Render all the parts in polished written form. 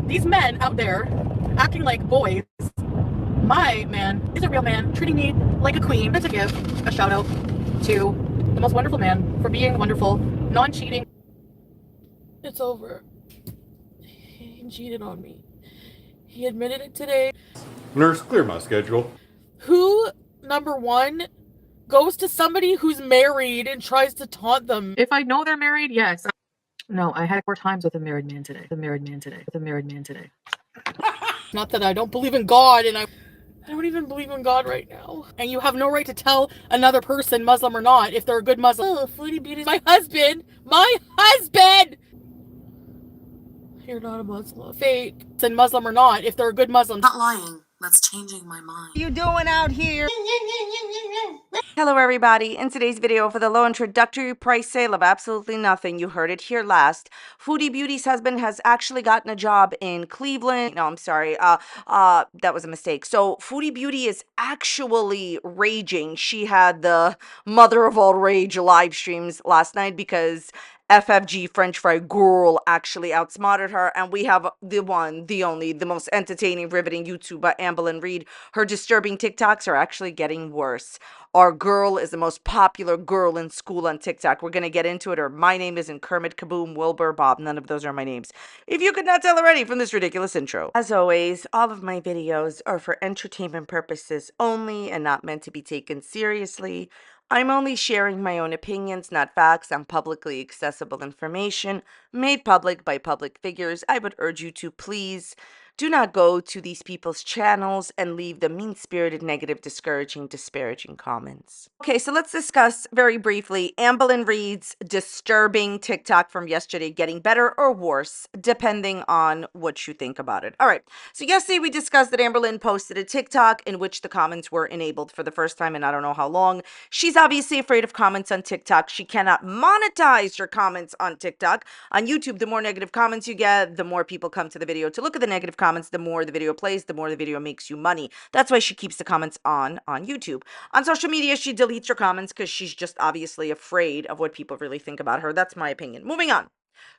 these men out there acting like boys. My man is a real man, treating me like a queen. To give a shout out to the most wonderful man for being wonderful, non-cheating. It's over. He cheated on me. He admitted it today. Nurse, clear my schedule. Who, number one, goes to somebody who's married and tries to taunt them? If I know they're married, yes. No, I had 4 times with a married man today. Not that I don't believe in God, and I don't even believe in God right now. And you have no right to tell another person, Muslim or not, if they're a good Muslim. Oh, Foodie Beauty's my husband! My husband! You're not a Muslim. Fake. And Muslim or not, if they're a good Muslim. Not lying. That's changing my mind. What are you doing out here? Hello everybody. In today's video, for the low introductory price sale of absolutely nothing, you heard it here last, Foodie Beauty's husband has actually gotten a job in Cleveland. No, I'm sorry. That was a mistake. So Foodie Beauty is actually raging. She had the mother of all rage live streams last night because FFG French Fried Gorl actually outsmarted her, and we have the one, the only, the most entertaining, riveting YouTuber, Amberlynn Reid. Her disturbing TikToks are actually getting worse. Our girl is the most popular girl in school on TikTok. We're going to get into it. Or my name isn't Kermit, Kaboom, Wilbur, Bob. None of those are my names, if you could not tell already from this ridiculous intro. As always, all of my videos are for entertainment purposes only and not meant to be taken seriously. I'm only sharing my own opinions, not facts, on publicly accessible information made public by public figures. I would urge you to please do not go to these people's channels and leave the mean-spirited, negative, discouraging, disparaging comments. Okay, so let's discuss very briefly Amberlynn Reid's disturbing TikTok from yesterday getting better or worse, depending on what you think about it. All right, so yesterday we discussed that Amberlynn posted a TikTok in which the comments were enabled for the first time in I don't know how long. She's obviously afraid of comments on TikTok. She cannot monetize her comments on TikTok. On YouTube, the more negative comments you get, the more people come to the video to look at the negative comments, the more the video plays, the more the video makes you money. That's why she keeps the comments on YouTube. On social media, she deletes her comments because she's just obviously afraid of what people really think about her. That's my opinion. Moving on.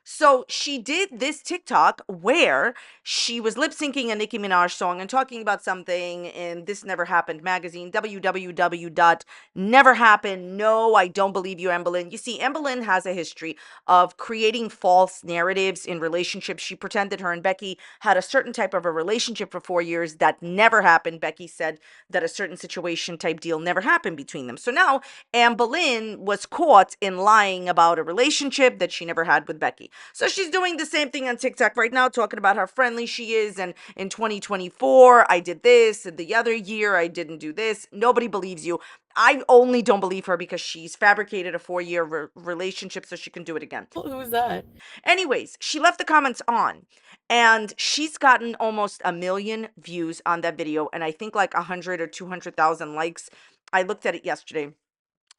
So she did this TikTok where she was lip syncing a Nicki Minaj song and talking about something in This Never Happened magazine, www.neverhappened. No, I don't believe you, Amberlynn. You see, Amberlynn has a history of creating false narratives in relationships. She pretended her and Becky had a certain type of a relationship for 4 years that never happened. Becky said that a certain situation type deal never happened between them. So now Amberlynn was caught in lying about a relationship that she never had with Becky. So she's doing the same thing on TikTok right now, talking about how friendly she is. And in 2024, I did this, and the other year I didn't do this. Nobody believes you. I only don't believe her because she's fabricated a 4-year relationship so she can do it again. Who's that? Anyways, she left the comments on, and she's gotten almost 1 million views on that video, and I think like 100 or 200,000 likes. I looked at it yesterday.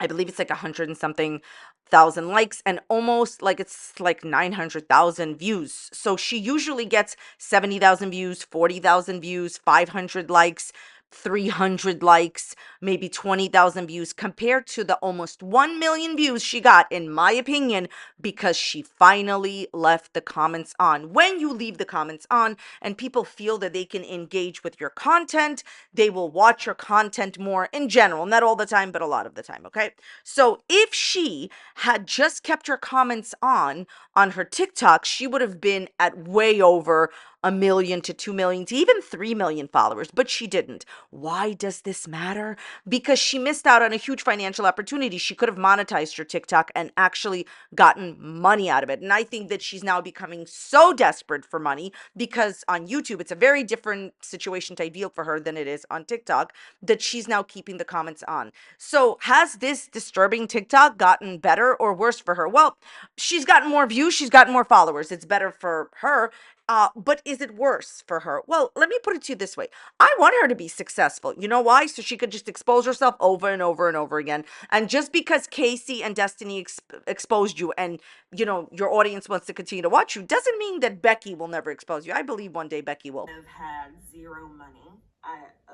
I believe it's like 100 and something thousand likes, and almost like it's like 900,000 views. So she usually gets 70,000 views, 40,000 views, 500 likes, 300 likes, maybe 20,000 views, compared to the almost 1 million views she got, in my opinion, because she finally left the comments on. When you leave the comments on and people feel that they can engage with your content, they will watch your content more in general, not all the time, but a lot of the time. Okay, so if she had just kept her comments on her TikTok, she would have been at way over 1 million to 2 million to even 3 million followers, but she didn't. Why does this matter? Because she missed out on a huge financial opportunity. She could have monetized her TikTok and actually gotten money out of it. And I think that she's now becoming so desperate for money, because on YouTube, it's a very different situation type deal for her than it is on TikTok, that she's now keeping the comments on. So has this disturbing TikTok gotten better or worse for her? Well, she's gotten more views. She's gotten more followers. It's better for her. But is it worse for her? Well, let me put it to you this way. I want her to be successful. You know why? So she could just expose herself over and over and over again. And just because Casey and Destiny exposed you, and, you know, your audience wants to continue to watch you, doesn't mean that Becky will never expose you. I believe one day Becky will. I've had zero money.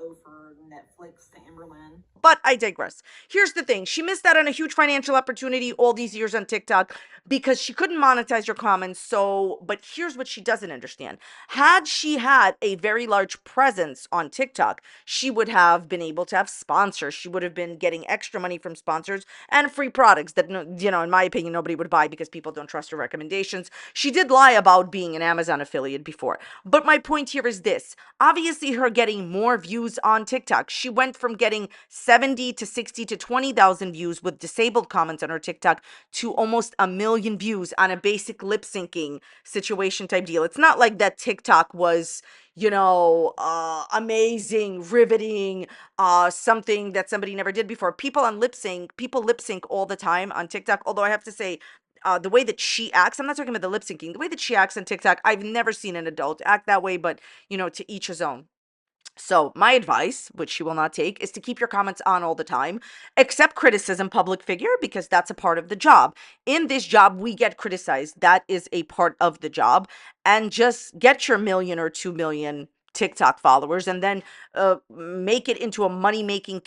over Netflix to Amberlynn. But I digress. Here's the thing. She missed out on a huge financial opportunity all these years on TikTok because she couldn't monetize her comments. But here's what she doesn't understand. Had she had a very large presence on TikTok, she would have been able to have sponsors. She would have been getting extra money from sponsors and free products that, in my opinion, nobody would buy because people don't trust her recommendations. She did lie about being an Amazon affiliate before. But my point here is this. Obviously, her getting more views on TikTok. She went from getting 70 to 60 to 20,000 views with disabled comments on her TikTok to almost 1 million views on a basic lip syncing situation type deal. It's not like that TikTok was, amazing, riveting, something that somebody never did before. People lip sync all the time on TikTok. Although I have to say, the way that she acts, I'm not talking about the lip syncing, the way that she acts on TikTok, I've never seen an adult act that way, but, to each his own. So my advice, which she will not take, is to keep your comments on all the time. Accept criticism, public figure, because that's a part of the job. In this job, we get criticized. That is a part of the job. And just get your 1 million or 2 million TikTok followers and then make it into a money-making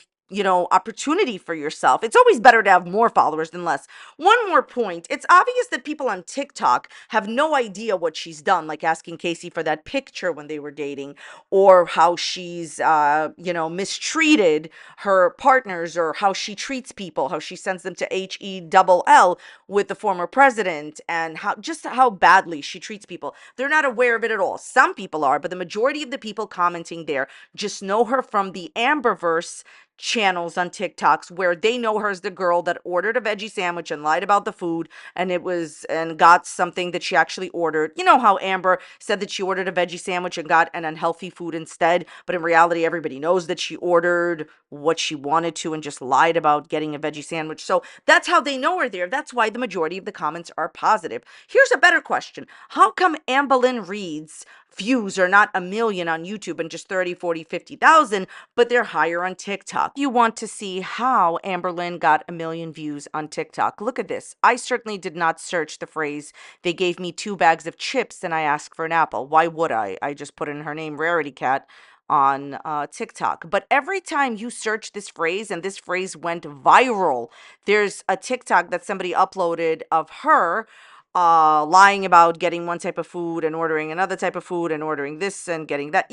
opportunity for yourself. It's always better to have more followers than less. One more point. It's obvious that people on TikTok have no idea what she's done, like asking Casey for that picture when they were dating, or how she's, mistreated her partners, or how she treats people, how she sends them to HELL with the former president, and how badly she treats people. They're not aware of it at all. Some people are, but the majority of the people commenting there just know her from the Amberverse channels on TikToks, where they know her as the girl that ordered a veggie sandwich and lied about the food and got something that she actually ordered. You know how Amber said that she ordered a veggie sandwich and got an unhealthy food instead, but in reality everybody knows that she ordered what she wanted to and just lied about getting a veggie sandwich. So that's how they know her there. That's why the majority of the comments are positive. Here's a better question. How come Amberlynn Reid's views are not 1 million on YouTube and just 30, 40, 50,000, but they're higher on TikTok? You want to see how Amberlynn got 1 million views on TikTok? Look at this. I certainly did not search the phrase, "They gave me 2 bags of chips and I asked for an apple." Why would I? I just put in her name, Rarity Cat, on TikTok. But every time you search this phrase, and this phrase went viral, there's a TikTok that somebody uploaded of her lying about getting one type of food and ordering another type of food and ordering this and getting that,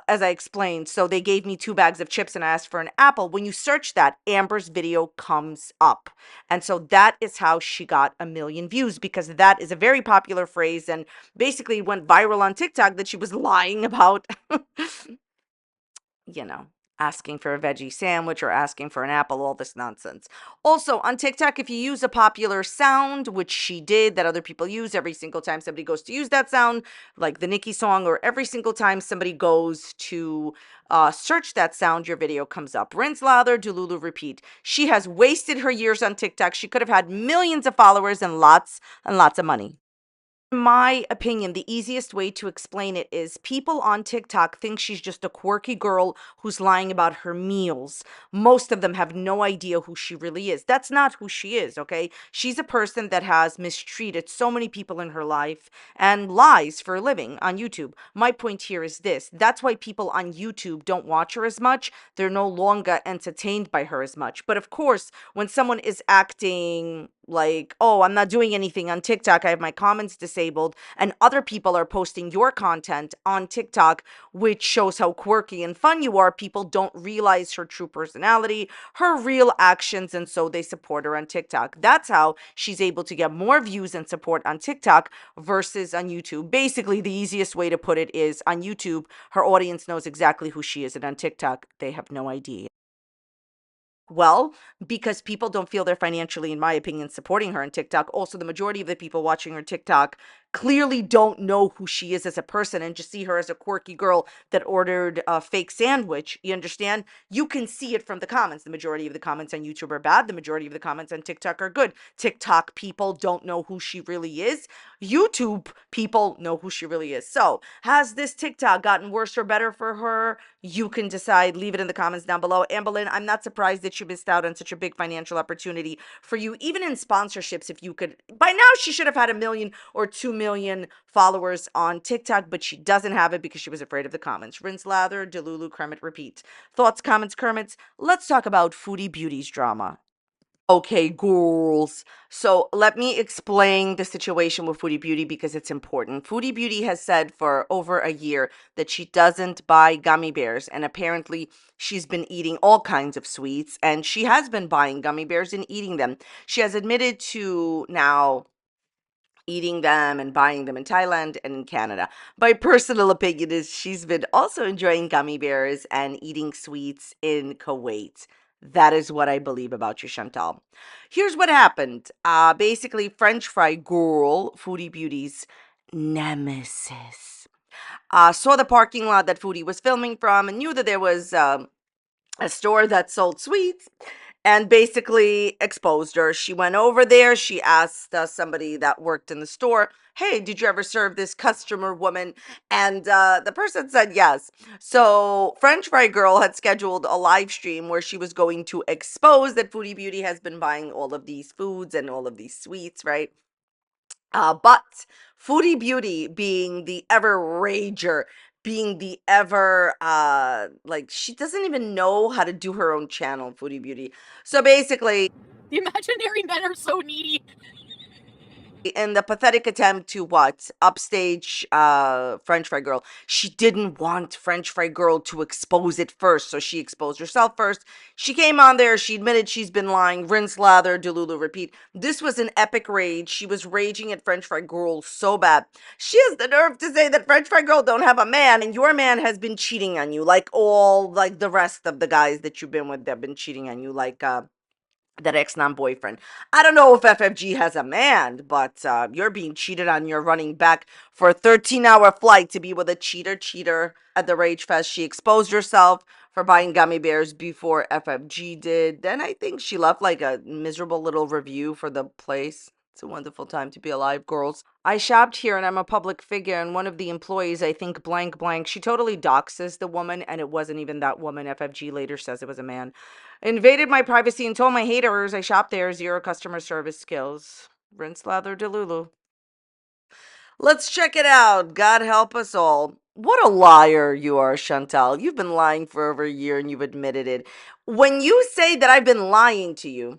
as I explained. So they gave me 2 bags of chips and I asked for an apple. When you search that, Amber's video comes up. And so that is how she got 1 million views, because that is a very popular phrase and basically went viral on TikTok that she was lying about, asking for a veggie sandwich or asking for an apple, all this nonsense. Also, on TikTok, if you use a popular sound, which she did, that other people use, every single time somebody goes to use that sound, like the Nicki song, or every single time somebody goes to search that sound, your video comes up. Rinse, lather, delulu, repeat. She has wasted her years on TikTok. She could have had millions of followers and lots of money. In my opinion, the easiest way to explain it is people on TikTok think she's just a quirky girl who's lying about her meals. Most of them have no idea who she really is. That's not who she is, okay? She's a person that has mistreated so many people in her life and lies for a living on YouTube. My point here is this. That's why people on YouTube don't watch her as much. They're no longer entertained by her as much. But of course, when someone is acting like, "Oh, I'm not doing anything on TikTok, I have my comments disabled," and other people are posting your content on TikTok, which shows how quirky and fun you are, people don't realize her true personality, her real actions, and so they support her on TikTok. That's how she's able to get more views and support on TikTok versus on YouTube. Basically, the easiest way to put it is, on YouTube, her audience knows exactly who she is, and on TikTok, they have no idea. Well, because people don't feel they're financially, in my opinion, supporting her on TikTok. Also, the majority of the people watching her TikTok clearly don't know who she is as a person and just see her as a quirky girl that ordered a fake sandwich. You understand? You can see it from the comments. The majority of the comments on YouTube are bad. The majority of the comments on TikTok are good. TikTok people don't know who she really is. YouTube people know who she really is. So, has this TikTok gotten worse or better for her? You can decide. Leave it in the comments down below. Amberlynn, I'm not surprised that you missed out on such a big financial opportunity for you, even in sponsorships. If you could, by now she should have had 1 million or 2 million followers on TikTok, but she doesn't have it because she was afraid of the comments. Rinse, lather, delulu, creme it, repeat. Thoughts, comments, kermits? Let's talk about Foodie Beauty's drama. Okay, girls. So let me explain the situation with Foodie Beauty because it's important. Foodie Beauty has said for over a year that she doesn't buy gummy bears, and apparently she's been eating all kinds of sweets, and she has been buying gummy bears and eating them. She has admitted to now eating them and buying them in Thailand and in Canada. My personal opinion is she's been also enjoying gummy bears and eating sweets in Kuwait. That is what I believe about you, Chantal. Here's what happened. Basically, French Fried Gorl, Foodie Beauty's nemesis, saw the parking lot that Foodie was filming from and knew that there was a store that sold sweets and basically exposed her. She went over there. She asked somebody that worked in the store, hey, did you ever serve this customer woman? And the person said yes. So French Fried Gorl had scheduled a live stream where she was going to expose that Foodie Beauty has been buying all of these foods and all of these sweets, right? But Foodie Beauty being the ever rager, being the ever like she doesn't even know how to do her own channel, Foodie Beauty. So basically, The imaginary men are so needy. in the pathetic attempt to what upstage French Fry Gorl, she didn't want French Fry Gorl to expose it first, so she exposed herself first. She came on there, she admitted she's been lying, rinse, lather, delulu, repeat. This was an epic rage. She was raging at French Fry Gorl so bad. She has the nerve to say that French Fry Gorl don't have a man and your man has been cheating on you, like the rest of the guys that you've been with, they've been cheating on you, like that ex-non-boyfriend. I don't know if FFG has a man, but you're being cheated on. You're running back for a 13-hour flight to be with a cheater. At the Rage Fest, she exposed herself for buying gummy bears before FFG did. Then I think she left like a miserable little review for the place. It's a wonderful time to be alive, girls. I shopped here and I'm a public figure, and one of the employees, I think blank blank, she totally doxes the woman, and it wasn't even that woman. FFG later says it was a man. Invaded my privacy and told my haters I shop there, zero customer service skills. Rinse, lather, delulu. Let's check it out. God help us all. What a liar you are, Chantal. You've been lying for over a year and you've admitted it. When you say that I've been lying to you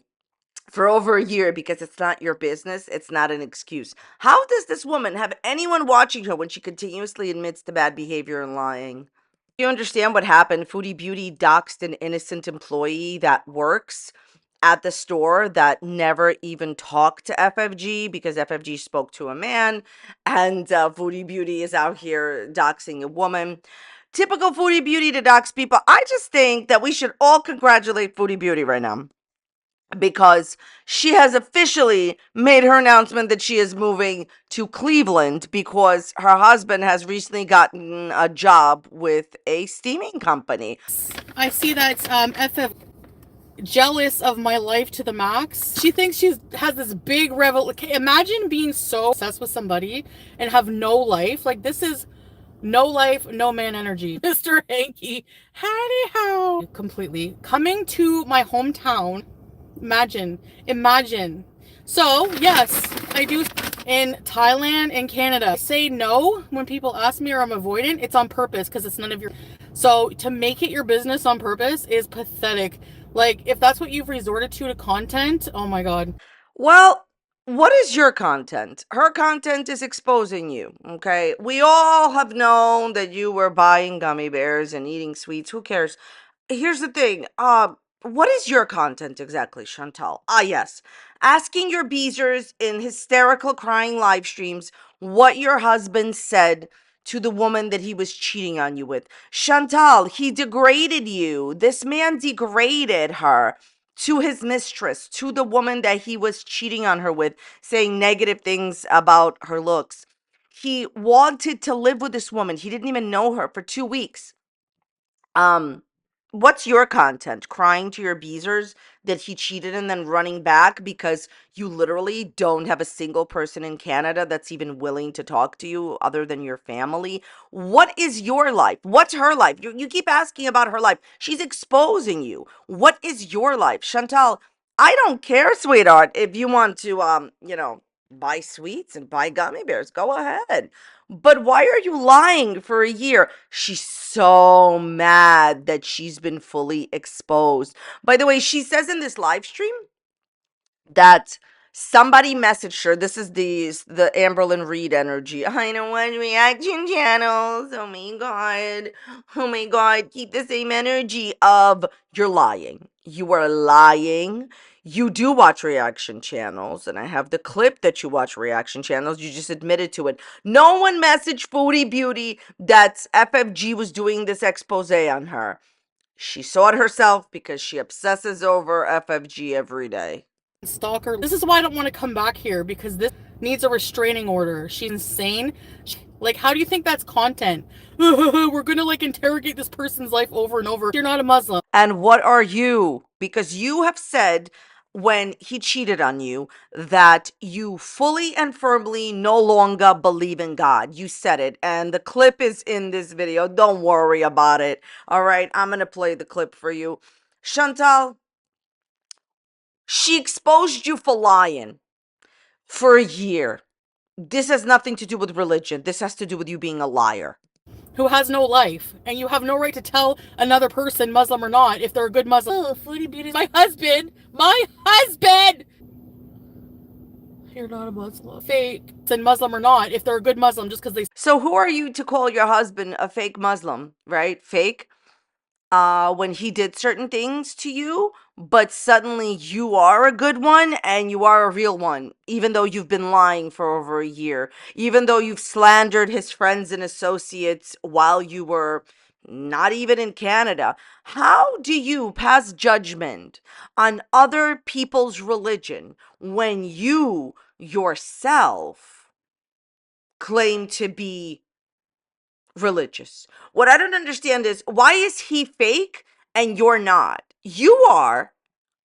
for over a year because it's not your business, it's not an excuse. How does this woman have anyone watching her when she continuously admits to bad behavior and lying? You understand what happened? Foodie Beauty doxed an innocent employee that works at the store that never even talked to FFG because FFG spoke to a man, and Foodie Beauty is out here doxing a woman. Typical Foodie Beauty to dox people. I just think that we should all congratulate Foodie Beauty right now because she has officially made her announcement that she is moving to Cleveland because her husband has recently gotten a job with a steaming company. I see that FF jealous of my life to the max. She thinks she has this big revel. Imagine being so obsessed with somebody and have no life. Like, this is no life, no man energy. Mr. Hanky, howdy how. Completely. Coming to my hometown. Imagine. So, yes, I do in Thailand and Canada. I say no when people ask me or I'm avoidant. It's on purpose because it's none of your... So, to make it your business on purpose is pathetic. Like, if that's what you've resorted to content, oh my God. Well, what is your content? Her content is exposing you, okay? We all have known that you were buying gummy bears and eating sweets. Who cares? Here's the thing. What is your content exactly, Chantal? Yes. Asking your beezers in hysterical crying live streams what your husband said to the woman that he was cheating on you with. Chantal, he degraded you. This man degraded her to his mistress, to the woman that he was cheating on her with, saying negative things about her looks. He wanted to live with this woman. He didn't even know her for 2 weeks. What's your content? Crying to your beezers that he cheated and then running back because you literally don't have a single person in Canada that's even willing to talk to you other than your family? What is your life? What's her life? You keep asking about her life. She's exposing you. What is your life? Chantal, I don't care, sweetheart, if you want to, buy sweets and buy gummy bears. Go ahead. But why are you lying for a year? She's so mad that she's been fully exposed. By the way, she says in this live stream that somebody messaged her. This is the Amberlynn Reid energy. I don't want reaction channels. Oh my god. Oh my god. Keep the same energy of you're lying. You are lying. You do watch reaction channels, and I have the clip that you watch reaction channels. You just admitted to it. No one messaged Foodie Beauty that FFG was doing this expose on her. She saw it herself because she obsesses over FFG every day. Stalker. This is why I don't want to come back here, because this needs a restraining order. She's insane. Like, how do you think that's content? We're gonna like interrogate this person's life over and over. You're not a Muslim. And what are you? Because you have said when he cheated on you that you fully and firmly no longer believe in God. You said it. And the clip is in this video. Don't worry about it. All right. I'm going to play the clip for you. Chantal, she exposed you for lying for a year. This has nothing to do with religion. This has to do with you being a liar. Who has no life, and you have no right to tell another person, Muslim or not, if they're a good Muslim. Oh, Foodie Beauty, my husband, You're not a Muslim. Fake. And Muslim or not, if they're a good Muslim, just because they. So who are you to call your husband a fake Muslim, right? Fake? When he did certain things to you, but suddenly you are a good one and you are a real one, even though you've been lying for over a year, even though you've slandered his friends and associates while you were not even in Canada. How do you pass judgment on other people's religion when you yourself claim to be religious? What I don't understand is, why is he fake and you're not? You are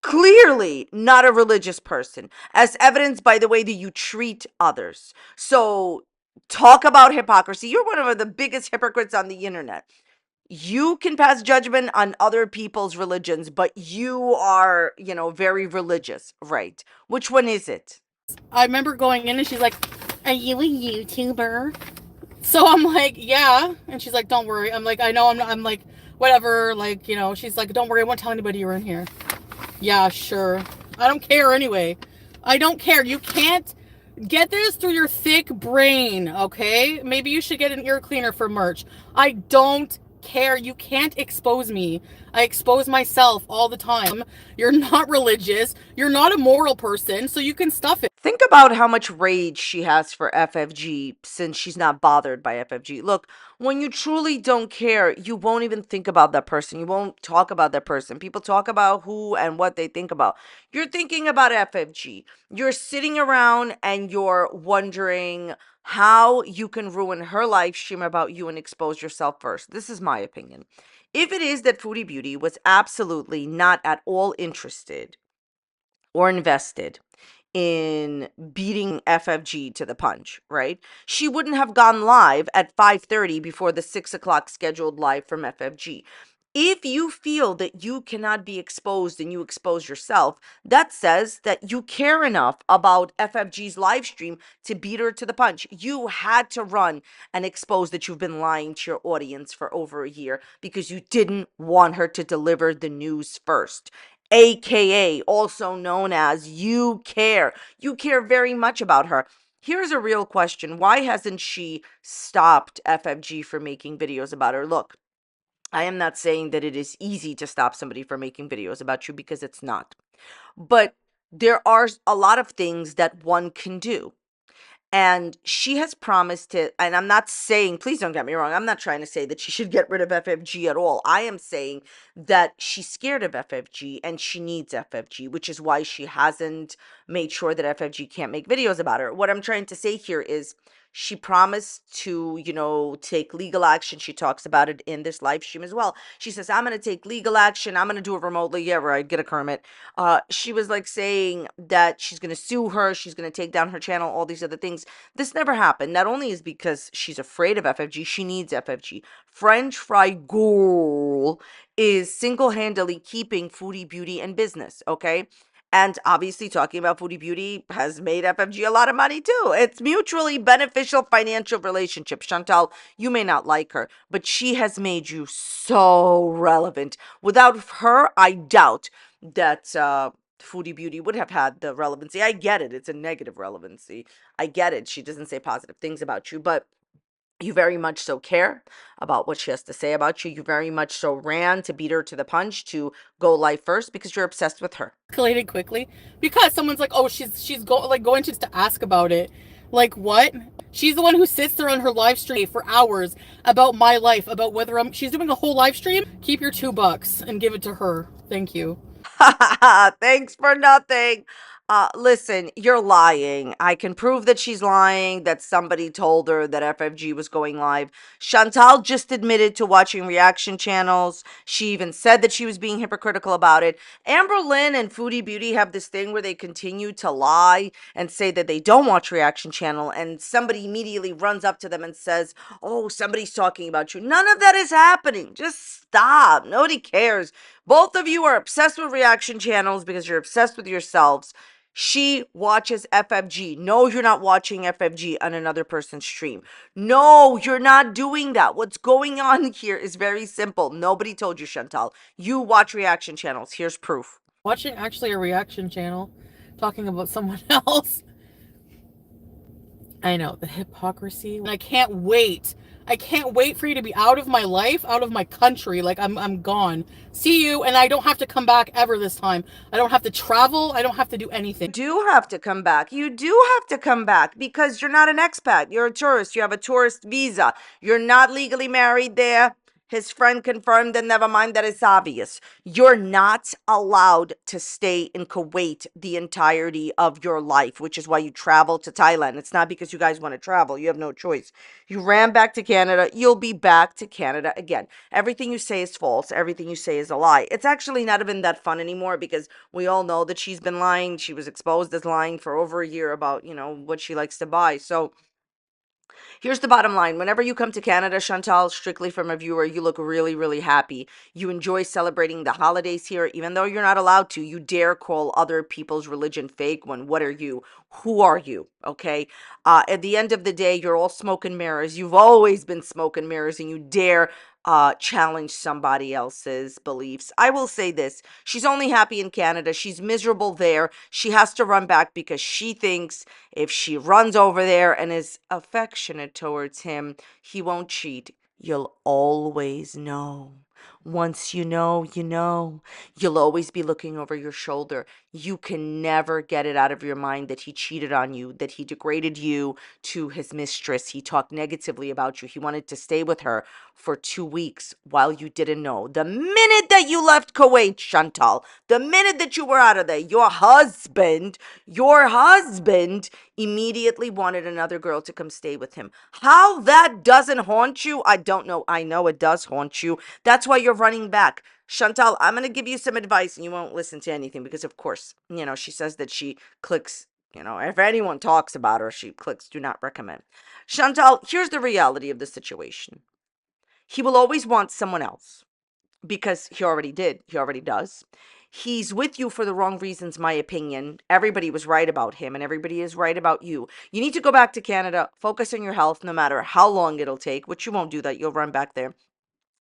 clearly not a religious person, as evidenced by the way that you treat others. So talk about hypocrisy. You're one of the biggest hypocrites on the internet. You can pass judgment on other people's religions, but you are, very religious, right? Which one is it? I remember going in and she's like, "Are you a YouTuber?" So I'm like, "Yeah," and she's like, "Don't worry." I'm like, "I know I'm not." I'm like, "Whatever." Like, she's like, "Don't worry, I won't tell anybody you're in here." Yeah, sure. I don't care anyway. I don't care. You can't get this through your thick brain, okay? Maybe you should get an ear cleaner for merch. I don't care. You can't expose me. I expose myself all the time. You're not religious. You're not a moral person, so you can stuff it. Think about how much rage she has for FFG since she's not bothered by FFG. Look, when you truly don't care, you won't even think about that person. You won't talk about that person. People talk about who and what they think about. You're thinking about FFG. You're sitting around and you're wondering how you can ruin her live stream about you and expose yourself first. This is my opinion. If it is that Foodie Beauty was absolutely not at all interested or invested in beating FFG to the punch, right? She wouldn't have gone live at 5:30 before the 6 o'clock scheduled live from FFG. If you feel that you cannot be exposed and you expose yourself, that says that you care enough about FFG's live stream to beat her to the punch. You had to run and expose that you've been lying to your audience for over a year because you didn't want her to deliver the news first. AKA, also known as you care. You care very much about her. Here's a real question. Why hasn't she stopped FFG from making videos about her? Look, I am not saying that it is easy to stop somebody from making videos about you, because it's not. But there are a lot of things that one can do. And she has promised to, and I'm not saying, please don't get me wrong, I'm not trying to say that she should get rid of FFG at all. I am saying that she's scared of FFG and she needs FFG, which is why she hasn't made sure that FFG can't make videos about her. What I'm trying to say here is, she promised to, take legal action. She talks about it in this live stream as well. She says, I'm going to take legal action. I'm going to do it remotely. Yeah, right. Get a Kermit. She was like saying that she's going to sue her. She's going to take down her channel, all these other things. This never happened. Not only is because she's afraid of FFG, she needs FFG. French Fried Gorl is single-handedly keeping Foodie Beauty in business, okay? And obviously, talking about Foodie Beauty has made FFG a lot of money too. It's mutually beneficial financial relationship. Chantal, you may not like her, but she has made you so relevant. Without her, I doubt that Foodie Beauty would have had the relevancy. I get it. It's a negative relevancy. I get it. She doesn't say positive things about you, but you very much so care about what she has to say about you. You very much so ran to beat her to the punch, to go life first, because you're obsessed with her. Escalated quickly because someone's like, oh, she's going to ask about it. Like, what? She's the one who sits there on her live stream for hours about my life, about whether she's doing a whole live stream. Keep your $2 and give it to her. Thank you. Thanks for nothing. Listen, you're lying. I can prove that she's lying, that somebody told her that FFG was going live. Chantal just admitted to watching reaction channels. She even said that she was being hypocritical about it. Amberlynn and Foodie Beauty have this thing where they continue to lie and say that they don't watch reaction channel, and somebody immediately runs up to them and says, oh, somebody's talking about you. None of that is happening. Just stop. Nobody cares. Both of you are obsessed with reaction channels because you're obsessed with yourselves. She watches FFG. No, you're not watching FFG on another person's stream. No, you're not doing that. What's going on here is very simple. Nobody told you, Chantal. You watch reaction channels. Here's proof. Watching actually a reaction channel talking about someone else. I know, the hypocrisy. I can't wait. I can't wait for you to be out of my life, out of my country. Like, I'm gone. See you, and I don't have to come back ever this time. I don't have to travel. I don't have to do anything. You do have to come back. You do have to come back because you're not an expat. You're a tourist. You have a tourist visa. You're not legally married there. His friend confirmed, and never mind that it's obvious. You're not allowed to stay in Kuwait the entirety of your life, which is why you travel to Thailand. It's not because you guys want to travel. You have no choice. You ran back to Canada. You'll be back to Canada again. Everything you say is false. Everything you say is a lie. It's actually not even that fun anymore because we all know that she's been lying. She was exposed as lying for over a year about, what she likes to buy. So here's the bottom line. Whenever you come to Canada, Chantal, strictly from a viewer, you look really, really happy. You enjoy celebrating the holidays here, even though you're not allowed to. You dare call other people's religion fake when what are you? Who are you? Okay. At the end of the day, you're all smoke and mirrors. You've always been smoke and mirrors, and you dare challenge somebody else's beliefs. I will say this. She's only happy in Canada. She's miserable there. She has to run back because she thinks if she runs over there and is affectionate towards him, he won't cheat. You'll always know. Once you know, you know. You'll always be looking over your shoulder. You can never get it out of your mind that he cheated on you, that he degraded you to his mistress. He talked negatively about you. He wanted to stay with her for 2 weeks while you didn't know. The minute that you left Kuwait, Chantal, the minute that you were out of there, your husband immediately wanted another girl to come stay with him. How that doesn't haunt you, I don't know. I know it does haunt you. That's why you're running back. Chantal, I'm going to give you some advice and you won't listen to anything because, of course, she says that she clicks, if anyone talks about her, she clicks do not recommend. Chantal, here's the reality of the situation. He will always want someone else because he already did. He already does. He's with you for the wrong reasons, my opinion. Everybody was right about him and everybody is right about you. You need to go back to Canada, focus on your health no matter how long it'll take, which you won't do that. You'll run back there.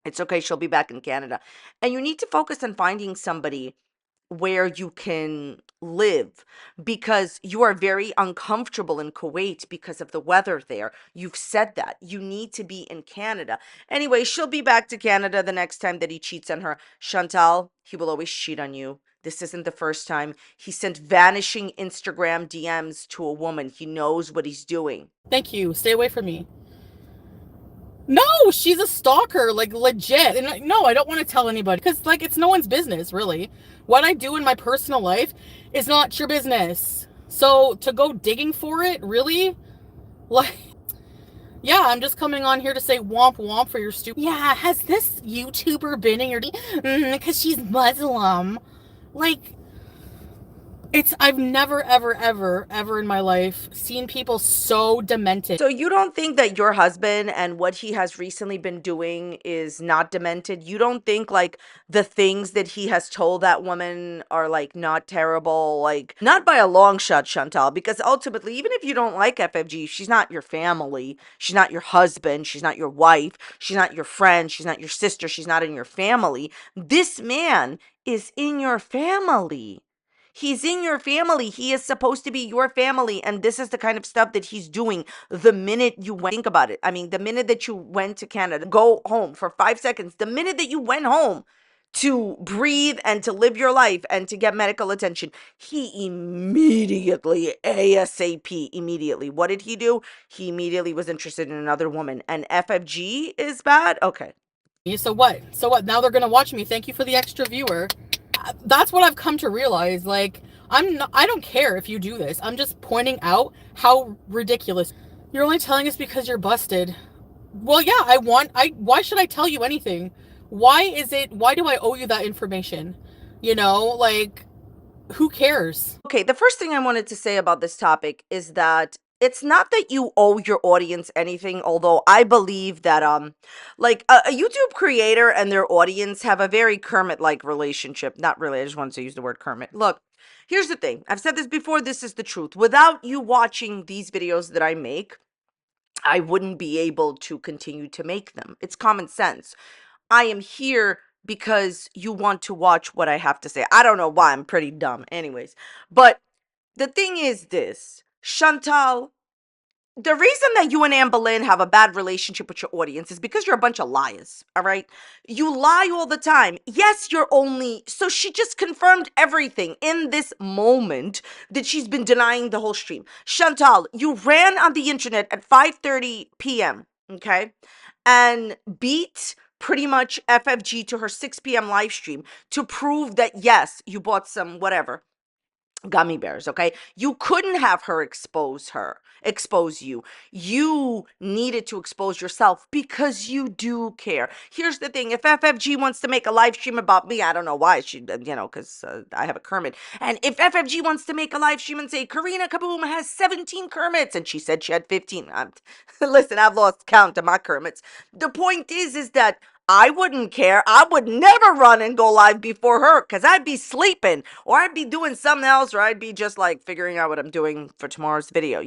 It's okay. She'll be back in Canada. And you need to focus on finding somebody where you can live because you are very uncomfortable in Kuwait because of the weather there. You've said that. You need to be in Canada. Anyway, she'll be back to Canada the next time that he cheats on her. Chantal, he will always cheat on you. This isn't the first time. He sent vanishing Instagram DMs to a woman. He knows what he's doing. Thank you. Stay away from me. No, she's a stalker, like legit. And no, I don't want to tell anybody because it's no one's business, really. What I do in my personal life is not your business. So to go digging for it, really? Yeah, I'm just coming on here to say womp womp for your stupid. Yeah, has this YouTuber been in your because she's Muslim? I've never, ever, ever, ever in my life seen people so demented. So you don't think that your husband and what he has recently been doing is not demented? You don't think like the things that he has told that woman are like not terrible? Like not by a long shot, Chantal, because ultimately, even if you don't like FFG, she's not your family. She's not your husband. She's not your wife. She's not your friend. She's not your sister. She's not in your family. This man is in your family. He's in your family. He is supposed to be your family. And this is the kind of stuff that he's doing the minute you went. Think about it. I mean, the minute that you went to Canada, go home for 5 seconds, the minute that you went home to breathe and to live your life and to get medical attention, he immediately, ASAP, immediately. What did he do? He immediately was interested in another woman. And FFG is bad? Okay. So what? So what? Now they're gonna watch me. Thank you for the extra viewer. That's what I've come to realize. Like, I don't care if you do this. I'm just pointing out how ridiculous. You're only telling us because you're busted. Well, yeah, why should I tell you anything? Why do I owe you that information? You know, like, who cares? Okay, the first thing I wanted to say about this topic is that it's not that you owe your audience anything, although I believe that like a YouTube creator and their audience have a very Kermit-like relationship. Not really, I just wanted to use the word Kermit. Look, here's the thing. I've said this before, this is the truth. Without you watching these videos that I make, I wouldn't be able to continue to make them. It's common sense. I am here because you want to watch what I have to say. I don't know why, I'm pretty dumb. Anyways, but the thing is this, Chantal, the reason that you and Amberlynn have a bad relationship with your audience is because you're a bunch of liars, all right? You lie all the time. Yes, you're only, so she just confirmed everything in this moment that she's been denying the whole stream. Chantal, you ran on the internet at 5:30 p.m., okay? And beat pretty much FFG to her 6 p.m. live stream to prove that, yes, you bought some whatever gummy bears, okay? You couldn't have her expose you. You needed to expose yourself because you do care. Here's the thing. If FFG wants to make a live stream about me, I don't know why she, because I have a Kermit. And if FFG wants to make a live stream and say, Karina Kaboom has 17 Kermits, and she said she had 15. Listen, I've lost count of my Kermits. The point is that I wouldn't care. I would never run and go live before her because I'd be sleeping or I'd be doing something else or I'd be just like figuring out what I'm doing for tomorrow's video,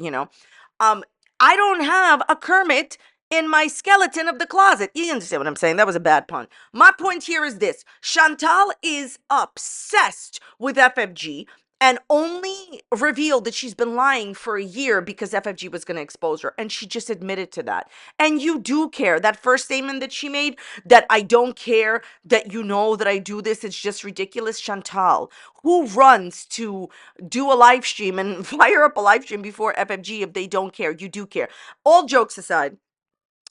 I don't have a Kermit in my skeleton of the closet. You understand what I'm saying? That was a bad pun. My point here is this. Chantal is obsessed with FFG and only revealed that she's been lying for a year because FFG was going to expose her. And she just admitted to that. And you do care. That first statement that she made, that I don't care, that you know that I do this, it's just ridiculous. Chantal, who runs to do a live stream and fire up a live stream before FFG if they don't care? You do care. All jokes aside,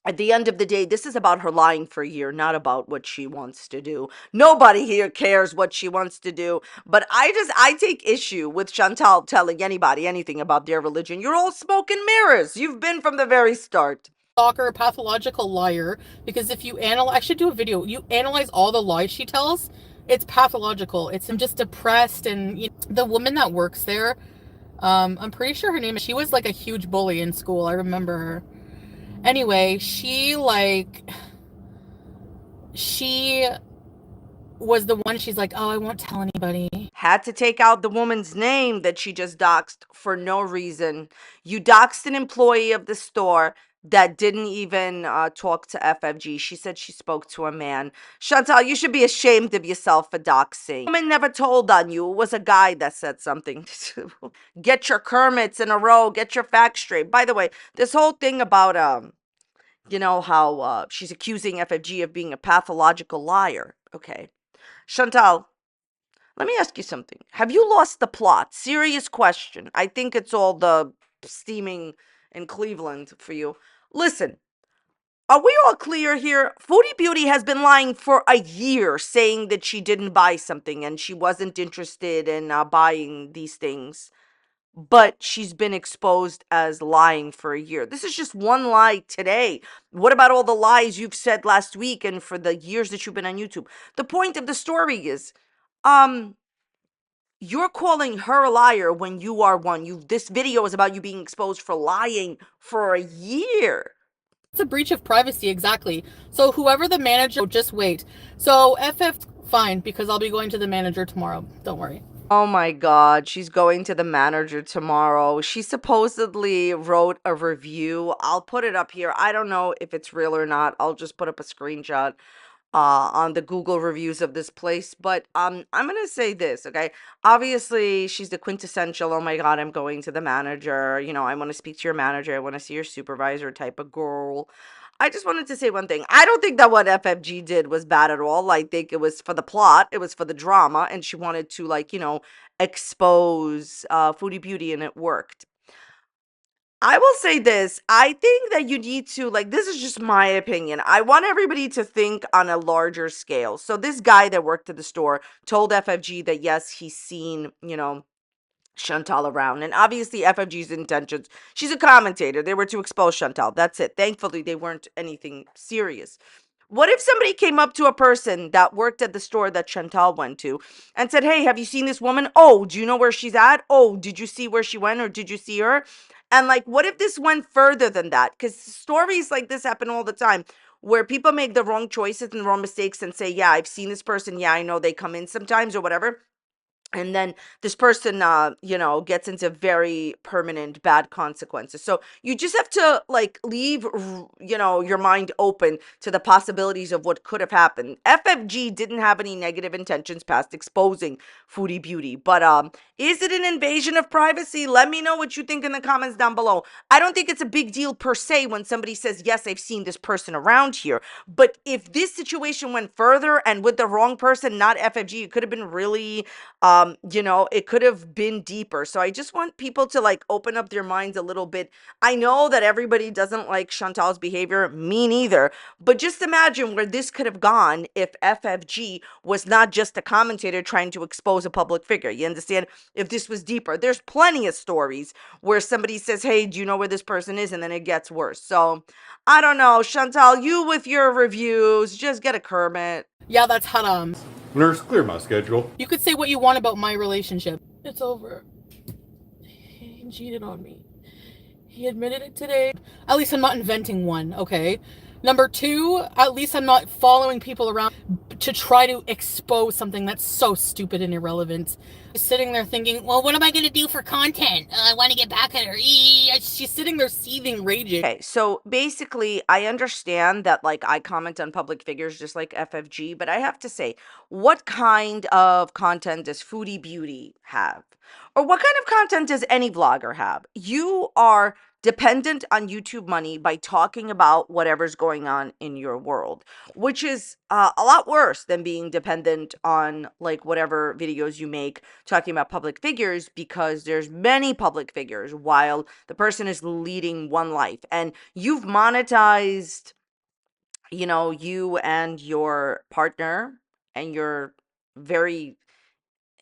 at the end of the day, this is about her lying for a year, not about what she wants to do. Nobody here cares what she wants to do. But I take issue with Chantal telling anybody anything about their religion. You're all smoke and mirrors. You've been from the very start. Stalker, pathological liar, because if you analyze, I should do a video, you analyze all the lies she tells, it's pathological. I'm just depressed. And the woman that works there, I'm pretty sure her name, she was like a huge bully in school. I remember her. Anyway, she was the one, she's like, oh, I won't tell anybody. Had to take out the woman's name that she just doxed for no reason. You doxed an employee of the store that didn't even talk to FFG. She said she spoke to a man. Chantal, you should be ashamed of yourself for doxing. The woman never told on you. It was a guy that said something. Get your Kermits in a row. Get your facts straight. By the way, this whole thing about, how she's accusing FFG of being a pathological liar. Okay. Chantal, let me ask you something. Have you lost the plot? Serious question. I think it's all the steaming in Cleveland for you. Listen, are we all clear here? Foodie Beauty has been lying for a year, saying that she didn't buy something and she wasn't interested in buying these things. But she's been exposed as lying for a year. This is just one lie today. What about all the lies you've said last week and for the years that you've been on YouTube? The point of the story is, You're calling her a liar when you are one. This video is about you being exposed for lying for a year. It's a breach of privacy, exactly. So whoever the manager, just wait. So FF, fine, because I'll be going to the manager tomorrow. Don't worry. Oh my God, she's going to the manager tomorrow. She supposedly wrote a review. I'll put it up here. I don't know if it's real or not. I'll just put up a screenshot on the Google reviews of this place. But I'm gonna say this, okay? Obviously, she's the quintessential, oh my God, I'm going to the manager. You know, I want to speak to your manager. I want to see your supervisor type of girl. I just wanted to say one thing. I don't think that what FFG did was bad at all. I think it was for the plot, it was for the drama, and she wanted to, like, you know, expose Foodie Beauty, and it worked. I will say this. I think that you need to, like, this is just my opinion. I want everybody to think on a larger scale. So, this guy that worked at the store told FFG that, yes, he's seen, you know, Chantal around. And obviously, FFG's intentions, she's a commentator. They were to expose Chantal. That's it. Thankfully, they weren't anything serious. What if somebody came up to a person that worked at the store that Chantal went to and said, hey, have you seen this woman? Oh, do you know where she's at? Oh, did you see where she went, or did you see her? And like, what if this went further than that? Because stories like this happen all the time where people make the wrong choices and the wrong mistakes and say, yeah, I've seen this person. Yeah, I know they come in sometimes or whatever. And then this person, you know, gets into very permanent bad consequences. So you just have to, like, leave, you know, your mind open to the possibilities of what could have happened. FFG didn't have any negative intentions past exposing Foodie Beauty, but is it an invasion of privacy? Let me know what you think in the comments down below. I don't think it's a big deal per se when somebody says, yes, I've seen this person around here. But if this situation went further and with the wrong person, not FFG, it could have been really, you know, it could have been deeper. So I just want people to, like, open up their minds a little bit. I know that everybody doesn't like Chantal's behavior, me neither, but just imagine where this could have gone if FFG was not just a commentator trying to expose a public figure. You understand? If this was deeper, there's plenty of stories where somebody says, hey, do you know where this person is? And then it gets worse. So I don't know, Chantal, you with your reviews, just get a Kermit. Yeah, that's haram. Nurse, clear my schedule. You could say what you want about my relationship. It's over. He cheated on me. He admitted it today. At least I'm not inventing one, okay? Number two, at least I'm not following people around to try to expose something that's so stupid and irrelevant. Sitting there thinking, well, what am I going to do for content? I want to get back at her. She's sitting there seething, raging. Okay, so basically, I understand that, like, I comment on public figures just like FFG, but I have to say, what kind of content does Foodie Beauty have? Or what kind of content does any vlogger have? You are dependent on YouTube money by talking about whatever's going on in your world, which is a lot worse than being dependent on, like, whatever videos you make talking about public figures, because there's many public figures while the person is leading one life, and you've monetized, you know, you and your partner and your very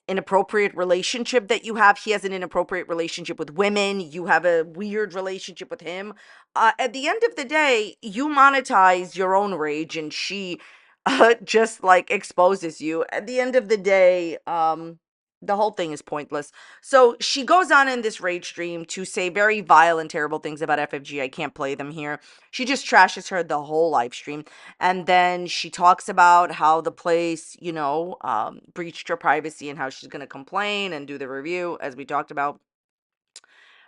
inappropriate relationship that you have. He has an inappropriate relationship with women. You have a weird relationship with him. At the end of the day, you monetize your own rage, and she just, like, exposes you. At the end of the day, the whole thing is pointless. So she goes on in this rage stream to say very vile and terrible things about FFG. I can't play them here. She just trashes her the whole live stream. And then she talks about how the place, you know, breached her privacy and how she's going to complain and do the review, as we talked about.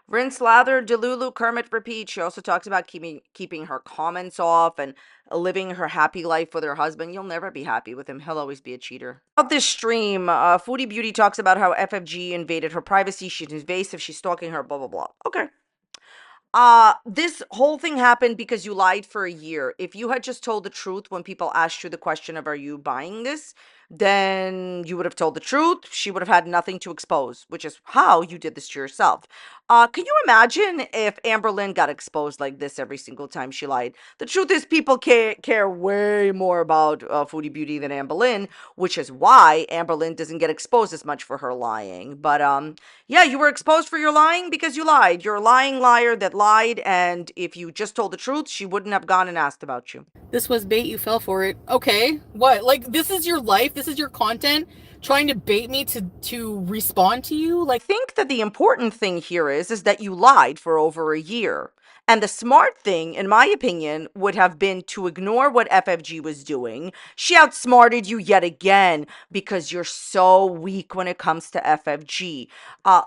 Rinse, lather, Delulu, Kermit, repeat. She also talks about keeping her comments off and living her happy life with her husband. You'll never be happy with him. He'll always be a cheater. About this stream, Foodie Beauty talks about how FFG invaded her privacy. She's invasive. She's stalking her, blah, blah, blah. Okay. This whole thing happened because you lied for a year. If you had just told the truth when people asked you the question of, are you buying this? Then you would have told the truth. She would have had nothing to expose, which is how you did this to yourself. Can you imagine if Amberlynn got exposed like this every single time she lied? The truth is, people care way more about Foodie Beauty than Amberlynn, which is why Amberlynn doesn't get exposed as much for her lying. But yeah, you were exposed for your lying because you lied. You're a lying liar that lied, and if you just told the truth, she wouldn't have gone and asked about you. This was bait, you fell for it. Okay, what? Like, this is your life? if this is your content, trying to bait me to respond to you, I think that the important thing here is that you lied for over a year. And the smart thing, in my opinion, would have been to ignore what FFG was doing. She outsmarted you yet again because you're so weak when it comes to FFG.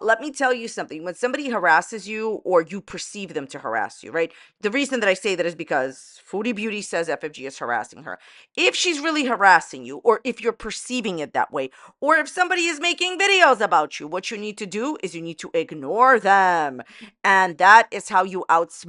Let me tell you something. When somebody harasses you or you perceive them to harass you, right? The reason that I say that is because Foodie Beauty says FFG is harassing her. If she's really harassing you, or if you're perceiving it that way, or if somebody is making videos about you, what you need to do is you need to ignore them. And that is how you outsmart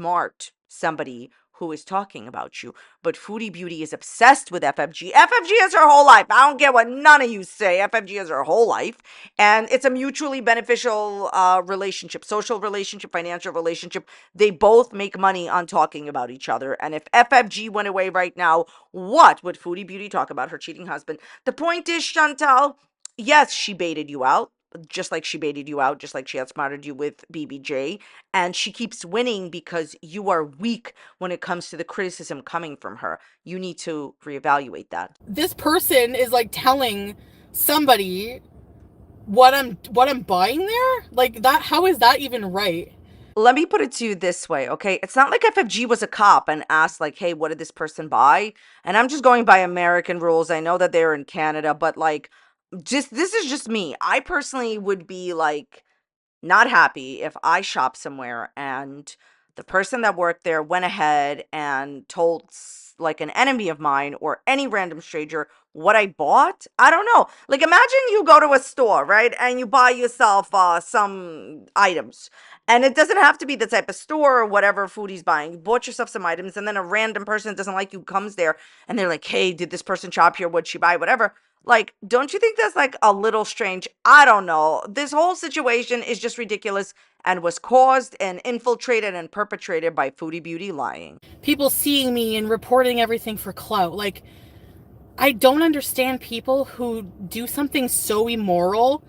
somebody who is talking about you. But Foodie Beauty is obsessed with FFG. FFG is her whole life. I don't care what none of you say. FFG is her whole life. And it's a mutually beneficial relationship, social relationship, financial relationship. They both make money on talking about each other. And if FFG went away right now, what would Foodie Beauty talk about? Her cheating husband. The point is, Chantal, yes, she baited you out, just like she baited you out, just like she outsmarted you with BBJ. And she keeps winning because you are weak when it comes to the criticism coming from her. You need to reevaluate that. this person is like telling somebody what I'm buying there. Like that, how is that even right? Let me put it to you this way, okay? It's not like FFG was a cop and asked, like, hey, what did this person buy? And I'm just going by American rules. I know that they're in Canada, but like, just this is just me. I personally would be like, not happy if I shop somewhere and the person that worked there went ahead and told like an enemy of mine or any random stranger what I bought. I don't know. Like imagine you go to a store, right? And you buy yourself some items. And it doesn't have to be the type of store or whatever Foodie's buying. You bought yourself some items and then a random person that doesn't like you comes there and they're like, "Hey, did this person shop here? What'd she buy?" Whatever. Like, don't you think that's like a little strange? I don't know. This whole situation is just ridiculous and was caused and infiltrated and perpetrated by Foodie Beauty lying. People seeing me and reporting everything for clout. Like, I don't understand people who do something so immoral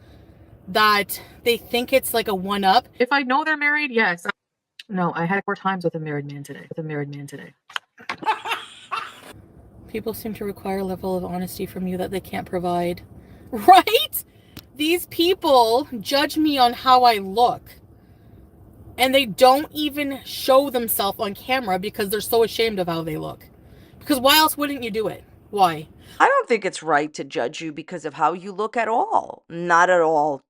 that they think it's like a one up. If I know they're married, yes. No, I had 4 times with a married man today. People seem to require a level of honesty from you that they can't provide. Right? These people judge me on how I look. And they don't even show themselves on camera because they're so ashamed of how they look. Because why else wouldn't you do it? Why? I don't think it's right to judge you because of how you look at all. Not at all.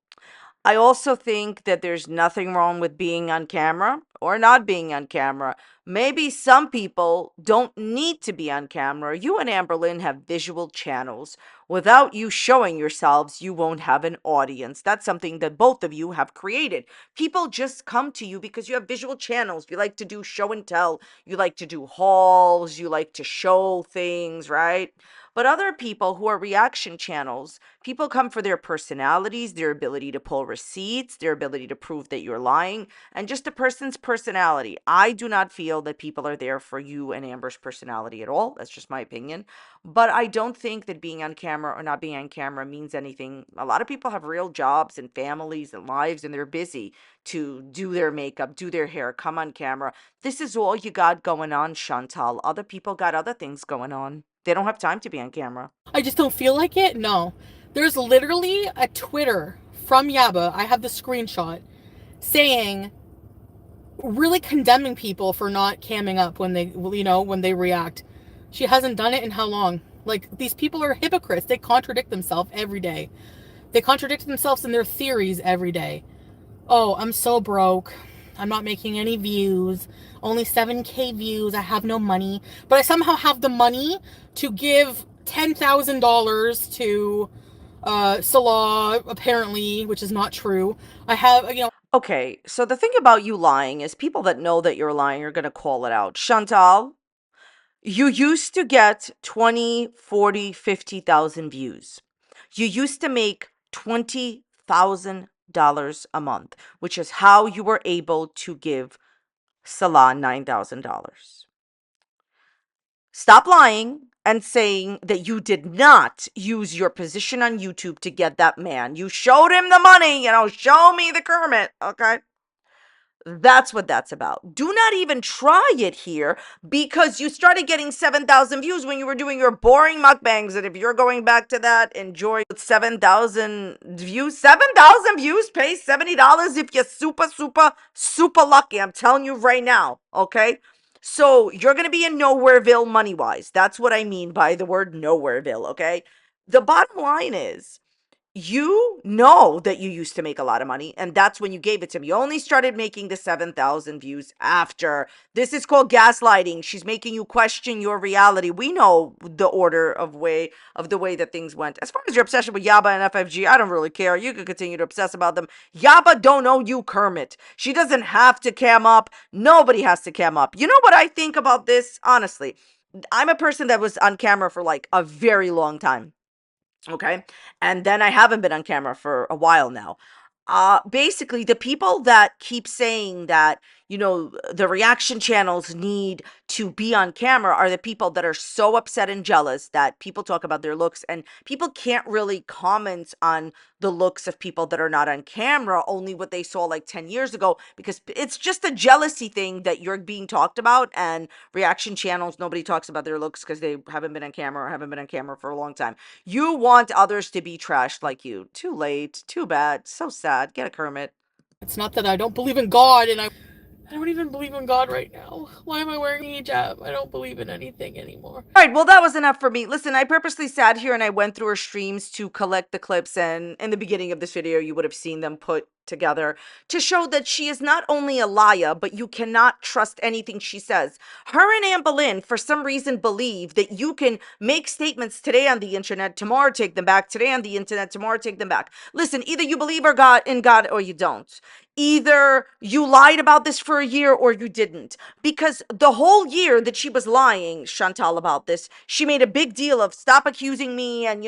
I also think that there's nothing wrong with being on camera or not being on camera. Maybe some people don't need to be on camera. You and Amberlynn have visual channels. Without you showing yourselves, you won't have an audience. That's something that both of you have created. People just come to you because you have visual channels. You like to do show and tell. You like to do hauls. You like to show things, right? But other people who are reaction channels, people come for their personalities, their ability to pull receipts, their ability to prove that you're lying, and just a person's personality. I do not feel that people are there for you and Amber's personality at all. That's just my opinion. But I don't think that being on camera or not being on camera means anything. A lot of people have real jobs and families and lives, and they're busy to do their makeup, do their hair, come on camera. This is all you got going on, Chantal. Other people got other things going on. They don't have time to be on camera. I just don't feel like it. No. There's literally a Twitter from Yaba. I have the screenshot saying, really condemning people for not camming up when they react. She hasn't done it in how long? Like, these people are hypocrites. They contradict themselves every day. They contradict themselves in their theories every day. Oh, I'm so broke. I'm not making any views. Only 7K views. I have no money. But I somehow have the money to give $10,000 to Salah, apparently, which is not true. I have, Okay, so the thing about you lying is people that know that you're lying are going to call it out. Chantal, you used to get 20, 40, 50,000 views. You used to make $20,000 a month, which is how you were able to give Salah $9,000. Stop lying and saying that you did not use your position on YouTube to get that man. You showed him the money, show me the Kermit, okay? That's what that's about. Do not even try it here because you started getting 7,000 views when you were doing your boring mukbangs. And if you're going back to that, enjoy 7,000 views. 7,000 views, pay $70 if you're super, super, super lucky. I'm telling you right now, okay? So you're going to be in Nowhereville money-wise. That's what I mean by the word Nowhereville, okay? The bottom line is, you know that you used to make a lot of money, and that's when you gave it to me. You only started making the 7,000 views after. This is called gaslighting. She's making you question your reality. We know the order of the way that things went. As far as your obsession with Yaba and FFG, I don't really care. You can continue to obsess about them. Yaba don't owe you Kermit. She doesn't have to cam up. Nobody has to cam up. You know what I think about this? Honestly, I'm a person that was on camera for like a very long time. Okay. And then I haven't been on camera for a while now. Basically, the people that keep saying that, the reaction channels need to be on camera are the people that are so upset and jealous that people talk about their looks, and people can't really comment on the looks of people that are not on camera, only what they saw like 10 years ago, because it's just a jealousy thing that you're being talked about. And reaction channels, nobody talks about their looks because they haven't been on camera or haven't been on camera for a long time. You want others to be trashed like you. Too late. Too bad. So sad. Get a Kermit. It's not that I don't believe in God, and I don't even believe in God right now. Why am I wearing a hijab? I don't believe in anything anymore. All right, well, that was enough for me. Listen, I purposely sat here and I went through her streams to collect the clips, and in the beginning of this video, you would have seen them put together to show that she is not only a liar, but you cannot trust anything she says. Her and Amberlynn, for some reason, believe that you can make statements today on the internet, tomorrow take them back, today on the internet, tomorrow take them back. Listen, either you believe in God or you don't. Either you lied about this for a year or you didn't. Because the whole year that she was lying, Chantal, about this, she made a big deal of stop accusing me and,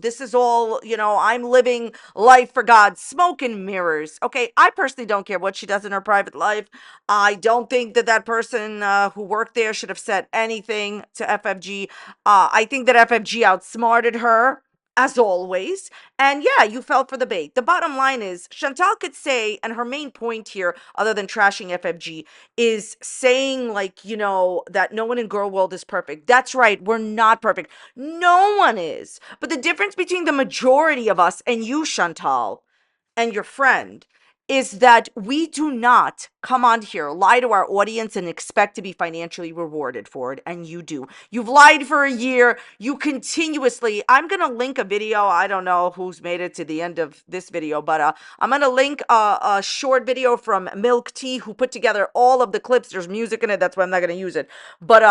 this is all, I'm living life for God. Smoke and mirrors. Okay, I personally don't care what she does in her private life. I don't think that person who worked there should have said anything to FFG. I think that FFG outsmarted her, as always. And yeah, you fell for the bait. The bottom line is Chantal could say, and her main point here, other than trashing FFG, is saying like, that no one in girl world is perfect. That's right. We're not perfect. No one is. But the difference between the majority of us and you, Chantal, and your friend, is that we do not come on here, lie to our audience, and expect to be financially rewarded for it. And you do. You've lied for a year. You continuously, I'm going to link a video. I don't know who's made it to the end of this video, but I'm going to link a short video from Milk Tea, who put together all of the clips. There's music in it. That's why I'm not going to use it. But,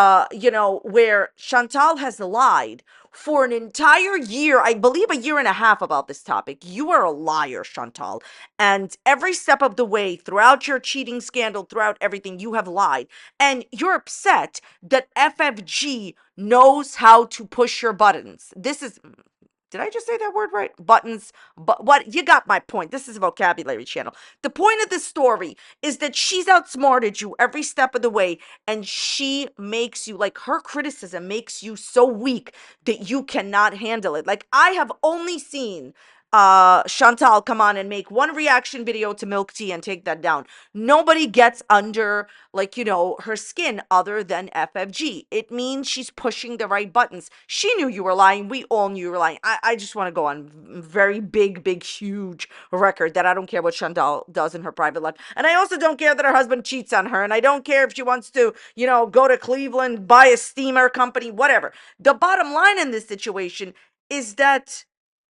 where Chantal has lied for an entire year, I believe a year and a half, about this topic. You are a liar, Chantal. And every step of the way, throughout your cheating scandal, throughout everything, you have lied. And you're upset that FFG knows how to push your buttons. Did I just say that word right? Buttons. But what? You got my point. This is a vocabulary channel. The point of this story is that she's outsmarted you every step of the way, and she makes you, like, her criticism makes you so weak that you cannot handle it. Like, I have only seen Chantal come on and make one reaction video to Milk Tea and take that down. Nobody gets under, like, her skin other than FFG. It means she's pushing the right buttons. She knew you were lying. We all knew you were lying. I just want to go on very big, huge record that I don't care what Chantal does in her private life. And I also don't care that her husband cheats on her. And I don't care if she wants to, go to Cleveland, buy a steamer company, whatever. The bottom line in this situation is that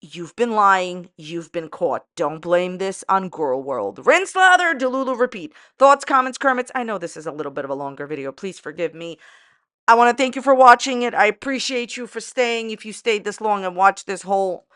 you've been lying. You've been caught. Don't blame this on Girl World. Rinse, lather, Delulu, repeat. Thoughts, comments, Kermits. I know this is a little bit of a longer video. Please forgive me. I want to thank you for watching it. I appreciate you for staying. If you stayed this long and watched this whole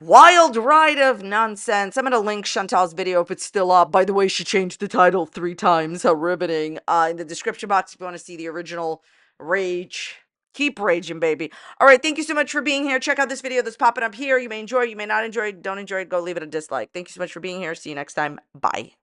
wild ride of nonsense. I'm going to link Chantal's video if it's still up. By the way, she changed the title 3 times. How riveting. In the description box if you want to see the original rage. Keep raging, baby. All right, thank you so much for being here. Check out this video that's popping up here. You may enjoy it, you may not enjoy it. Don't enjoy it, go leave it a dislike. Thank you so much for being here. See you next time. Bye.